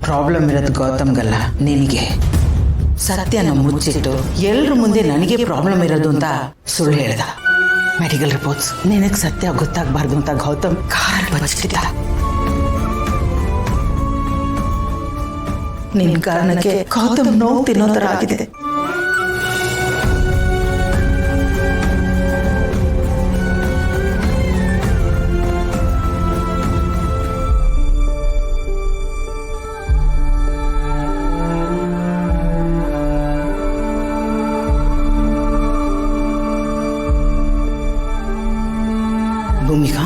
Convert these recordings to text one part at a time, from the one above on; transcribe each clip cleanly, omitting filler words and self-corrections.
Problem ಇರೋದು ಗೌತಮ್ಗಲ್ಲ, ನಿನಗೆ. ಸತ್ಯನ ಮುಚ್ಚಿಟ್ಟು ಎಲ್ರ ಮುಂದೆ ನನಗೆ ಪ್ರಾಬ್ಲಮ್ ಇರೋದು ಅಂತ ಸುಳ್ಳು ಹೇಳ್ದ. ಮೆಡಿಕಲ್ ರಿಪೋರ್ಟ್ಸ್ ನಿನಗೆ ಸತ್ಯ ಗೊತ್ತಾಗಬಾರ್ದು ಅಂತ ಗೌತಮ್ ಕಾರಲ್ಲಿ ಬಚ್ಚಿಟ್ಟಿದ್ದ. ನಿನ್ ಕಾರಣಕ್ಕೆ ಗೌತಮ್ ನೋವು ತಿನ್ನೋ ತರ ಆಗಿದೆ. ಭೂಮಿಕಾ,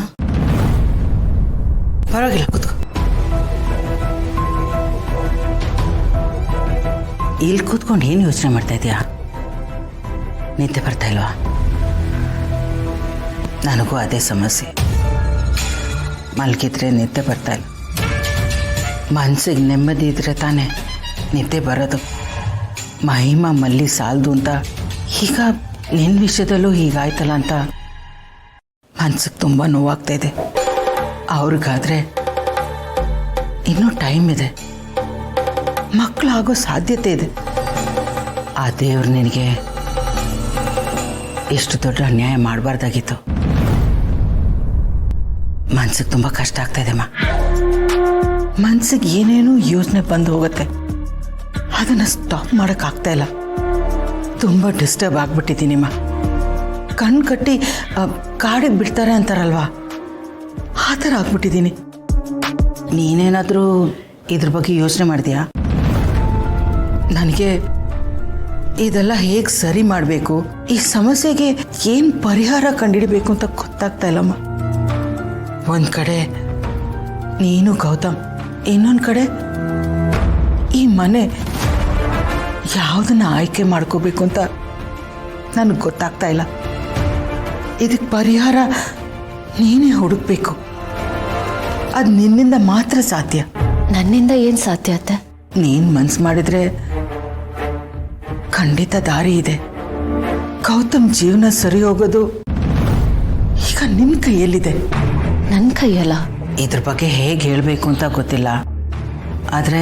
ಪರವಾಗಿಲ್ಲ, ಕೂತ್ಕೋ. ಇಲ್ಲಿ ಕೂತ್ಕೊಂಡು ಏನು ಯೋಚನೆ ಮಾಡ್ತಾ ಇದೀಯಾ? ನಿದ್ದೆ ಬರ್ತಾ ಇಲ್ವಾ? ನನಗೂ ಅದೇ ಸಮಸ್ಯೆ. ಮಲಗಿದ್ರೆ ನಿದ್ದೆ ಬರ್ತಾ ಇಲ್ಲ. ಮನಸ್ಸಿಗೆ ನೆಮ್ಮದಿ ಇದ್ರೆ ತಾನೇ ನಿದ್ದೆ ಬರೋದು. ಮಹಿಮಾ ಮಲ್ಲಿ ಸಾಲದು ಅಂತ ಈಗ ನಿನ್ನ ವಿಷಯದಲ್ಲೂ ಹೀಗಾಯ್ತಲ್ಲ ಅಂತ ಮನ್ಸಿಗೆ ತುಂಬ ನೋವಾಗ್ತಾ ಇದೆ. ಅವ್ರಿಗಾದ್ರೆ ಇನ್ನೂ ಟೈಮ್ ಇದೆ, ಮಕ್ಕಳಾಗೋ ಸಾಧ್ಯತೆ ಇದೆ. ಆ ದೇವ್ರು ನಿನಗೆ ಎಷ್ಟು ದೊಡ್ಡ ಅನ್ಯಾಯ ಮಾಡಬಾರ್ದಾಗಿತ್ತು. ಮನ್ಸಿಗೆ ತುಂಬ ಕಷ್ಟ ಆಗ್ತಾ ಇದೆಮ್ಮ. ಮನ್ಸಿಗೆ ಏನೇನೋ ಯೋಚನೆ ಬಂದು ಹೋಗುತ್ತೆ, ಅದನ್ನು ಸ್ಟಾಪ್ ಮಾಡೋಕ್ಕಾಗ್ತಾ ಇಲ್ಲ. ತುಂಬ ಡಿಸ್ಟರ್ಬ್ ಆಗ್ಬಿಟ್ಟಿದ್ದೀನಿಮ್ಮ. ಕಣ್ಣು ಕಟ್ಟಿ ಕಾಡಿಗೆ ಬಿಡ್ತಾರೆ ಅಂತಾರಲ್ವಾ, ಆ ಥರ ಆಗ್ಬಿಟ್ಟಿದ್ದೀನಿ. ನೀನೇನಾದರೂ ಇದ್ರ ಬಗ್ಗೆ ಯೋಚನೆ ಮಾಡಿದ್ಯಾ? ನನಗೆ ಇದೆಲ್ಲ ಹೇಗೆ ಸರಿ ಮಾಡಬೇಕು, ಈ ಸಮಸ್ಯೆಗೆ ಏನು ಪರಿಹಾರ ಕಂಡುಹಿಡಬೇಕು ಅಂತ ಗೊತ್ತಾಗ್ತಾ ಇಲ್ಲಮ್ಮ. ಒಂದು ಕಡೆ ನೀನು ಗೌತಮ್, ಇನ್ನೊಂದು ಕಡೆ ಈ ಮನೆ, ಯಾವುದನ್ನ ಆಯ್ಕೆ ಮಾಡ್ಕೋಬೇಕು ಅಂತ ನನಗೆ ಗೊತ್ತಾಗ್ತಾ ಇಲ್ಲ. ಇದಕ್ಕೆ ಪರಿಹಾರ ನೀನೇ ಹುಡುಕ್ಬೇಕು. ಅದು ನಿನ್ನಿಂದ ಮಾತ್ರ ಸಾಧ್ಯ. ನನ್ನಿಂದ ಏನು ಸಾಧ್ಯ ಅತ್ತೆ? ನೀನು ಮನ್ಸು ಮಾಡಿದ್ರೆ ಖಂಡಿತ ದಾರಿ ಇದೆ. ಗೌತಮ್ ಜೀವನ ಸರಿ ಹೋಗೋದು ಈಗ ನಿನ್ನ ಕೈಯಲ್ಲಿದೆ. ನನ್ನ ಕೈಯಲ್ಲ? ಇದ್ರ ಬಗ್ಗೆ ಹೇಗೆ ಹೇಳಬೇಕು ಅಂತ ಗೊತ್ತಿಲ್ಲ, ಆದರೆ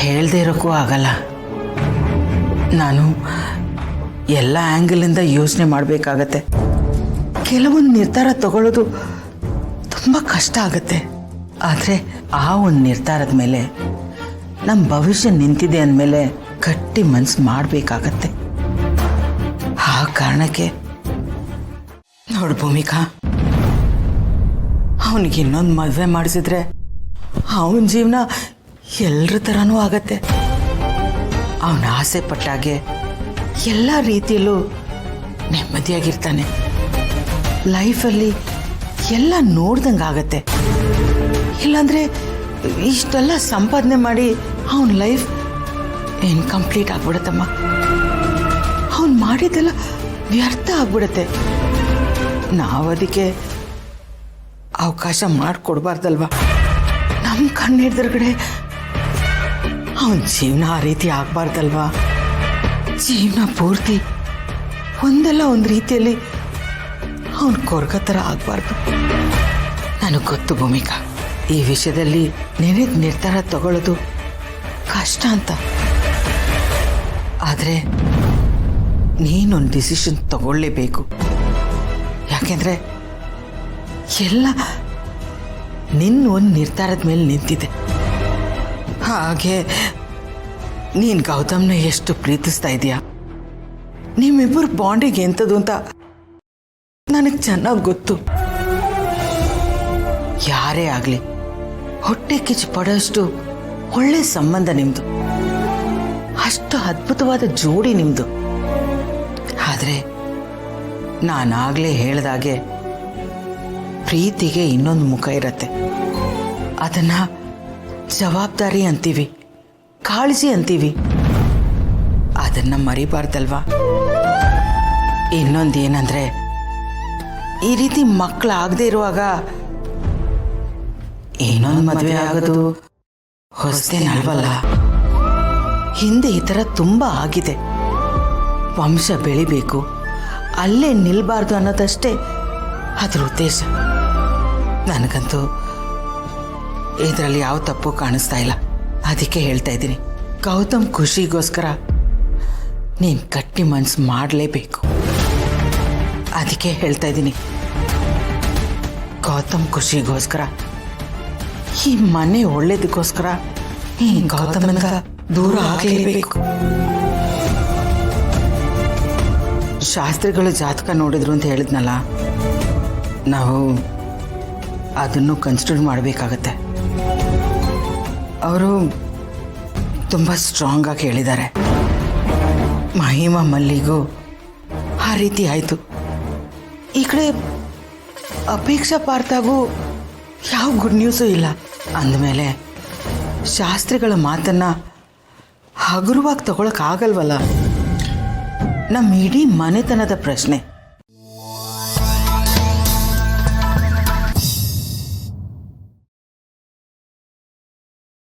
ಹೇಳದೇ ಇರೋಕ್ಕೂ ಆಗಲ್ಲ. ನಾನು ಎಲ್ಲ ಆ್ಯಂಗಲಿಂದ ಯೋಚನೆ ಮಾಡಬೇಕಾಗತ್ತೆ. ಕೆಲವೊಂದು ನಿರ್ಧಾರ ತಗೊಳ್ಳೋದು ತುಂಬ ಕಷ್ಟ ಆಗುತ್ತೆ. ಆದರೆ ಆ ಒಂದು ನಿರ್ಧಾರದ ಮೇಲೆ ನಮ್ಮ ಭವಿಷ್ಯ ನಿಂತಿದೆ ಅಂದಮೇಲೆ ಗಟ್ಟಿ ಮನಸ್ಸು ಮಾಡಬೇಕಾಗತ್ತೆ. ಆ ಕಾರಣಕ್ಕೆ ನೋಡು ಭೂಮಿಕಾ, ಅವನಿಗೆ ಇನ್ನೊಂದು ಮದುವೆ ಮಾಡಿಸಿದ್ರೆ ಅವನ ಜೀವನ ಎಲ್ಲರ ಥರನೂ ಆಗತ್ತೆ. ಅವನ ಆಸೆ ಪಟ್ಟಾಗೆ ಎಲ್ಲ ರೀತಿಯಲ್ಲೂ ನೆಮ್ಮದಿಯಾಗಿರ್ತಾನೆ. ಲೈಫಲ್ಲಿ ಎಲ್ಲ ನೋಡ್ದಂಗೆ ಆಗತ್ತೆ. ಇಲ್ಲಾಂದರೆ ಇಷ್ಟೆಲ್ಲ ಸಂಪಾದನೆ ಮಾಡಿ ಅವನ ಲೈಫ್ ಇನ್ಕಂಪ್ಲೀಟ್ ಆಗ್ಬಿಡತ್ತಮ್ಮ. ಅವನು ಮಾಡಿದ್ದೆಲ್ಲ ವ್ಯರ್ಥ ಆಗ್ಬಿಡತ್ತೆ. ನಾವು ಅದಕ್ಕೆ ಅವಕಾಶ ಮಾಡಿಕೊಡ್ಬಾರ್ದಲ್ವ. ನಮ್ಮ ಕಣ್ಣಿಡ್ದರ್ಗಡೆ ಅವನ ಜೀವನ ಆ ರೀತಿ ಆಗಬಾರ್ದಲ್ವಾ. ಜೀವನ ಪೂರ್ತಿ ಒಂದಲ್ಲ ಒಂದು ರೀತಿಯಲ್ಲಿ ಅವನು ಕೊರ್ಗ ಥರ ಆಗಬಾರ್ದು. ನನಗೆ ಗೊತ್ತು ಭೂಮಿಕಾ, ಈ ವಿಷಯದಲ್ಲಿ ನಿನಗೆ ನಿರ್ಧಾರ ತಗೊಳ್ಳೋದು ಕಷ್ಟ ಅಂತ. ಆದರೆ ನೀನೊಂದು ಡಿಸಿಷನ್ ತಗೊಳ್ಳೇಬೇಕು. ಯಾಕೆಂದರೆ ಎಲ್ಲ ನಿನ್ನ ಒಂದು ನಿರ್ಧಾರದ ಮೇಲೆ ನಿಂತಿದೆ. ಹಾಗೆ ನೀನು ಗೌತಮ್ನ ಎಷ್ಟು ಪ್ರೀತಿಸ್ತಾ ಇದೆಯಾ, ನಿಮ್ಮಿಬ್ಬರು ಬಾಂಡಿಗೆ ಎಂಥದ್ದು ಅಂತ ನನಗೆ ಚೆನ್ನಾಗಿ ಗೊತ್ತು. ಯಾರೇ ಆಗಲಿ ಹೊಟ್ಟೆ ಕಿಚ್ಚು ಪಡೋಷ್ಟು ಒಳ್ಳೆ ಸಂಬಂಧ ನಿಮ್ಮದು, ಅಷ್ಟು ಅದ್ಭುತವಾದ ಜೋಡಿ ನಿಮ್ಮದು. ಆದರೆ ನಾನಾಗಲೇ ಹೇಳ್ದಾಗೆ ಪ್ರೀತಿಗೆ ಇನ್ನೊಂದು ಮುಖ ಇರತ್ತೆ. ಅದನ್ನು ಜವಾಬ್ದಾರಿ ಅಂತೀವಿ, ಕಾಳಜಿ ಅಂತೀವಿ. ಅದನ್ನು ಮರಿಬಾರ್ದಲ್ವಾ. ಇನ್ನೊಂದು ಏನಂದರೆ, ಈ ರೀತಿ ಮಕ್ಕಳಾಗದೇ ಇರುವಾಗ ಇನ್ನೊಂದು ಮದುವೆ ಆಗೋದು ಹೊಸದೇನಲ್ವಲ್ಲ. ಹಿಂದೆ ಈ ಥರ ತುಂಬ ಆಗಿದೆ. ವಂಶ ಬೆಳಿಬೇಕು, ಅಲ್ಲೇ ನಿಲ್ಬಾರ್ದು ಅನ್ನೋದಷ್ಟೇ ಅದ್ರ ಉದ್ದೇಶ. ನನಗಂತೂ ಇದರಲ್ಲಿ ಯಾವ ತಪ್ಪು ಕಾಣಿಸ್ತಾ ಇಲ್ಲ. ಅದಕ್ಕೆ ಹೇಳ್ತಾ ಇದ್ದೀನಿ, ಗೌತಮ್ ಖುಷಿಗೋಸ್ಕರ ನೀನು ಗಟ್ಟಿ ಮನ್ಸು ಮಾಡಲೇಬೇಕು. ಅದಕ್ಕೆ ಹೇಳ್ತಾ ಇದ್ದೀನಿ, ಗೌತಮ್ ಖುಷಿಗೋಸ್ಕರ, ಈ ಮನೆ ಒಳ್ಳೇದಕ್ಕೋಸ್ಕರ ನೀನು ಗೌತಮನಿಂದ ದೂರ ಆಗಲೇಬೇಕು. ಶಾಸ್ತ್ರಿಗಳು ಜಾತಕ ನೋಡಿದ್ರು ಅಂತ ಹೇಳಿದ್ನಲ್ಲ, ನಾವು ಅದನ್ನು ಕನ್ಸಿಡರ್ ಮಾಡಬೇಕಾಗತ್ತೆ. ಅವರು ತುಂಬ ಸ್ಟ್ರಾಂಗಾಗಿ ಹೇಳಿದ್ದಾರೆ. ಮಹಿಮಾ ಮಲ್ಲಿಗೂ ಆ ರೀತಿ ಆಯಿತು. ಈ ಕಡೆ ಅಪೇಕ್ಷಾ ಪಾರ್ಥಗೂ ಯಾವ ಗುಡ್ ನ್ಯೂಸು ಇಲ್ಲ ಅಂದಮೇಲೆ ಶಾಸ್ತ್ರಿಗಳ ಮಾತನ್ನು ಹಗುರವಾಗಿ ತಗೊಳಕ್ಕಾಗಲ್ವಲ್ಲ. ನಮ್ಮ ಇಡೀ ಮನೆತನದ ಪ್ರಶ್ನೆ.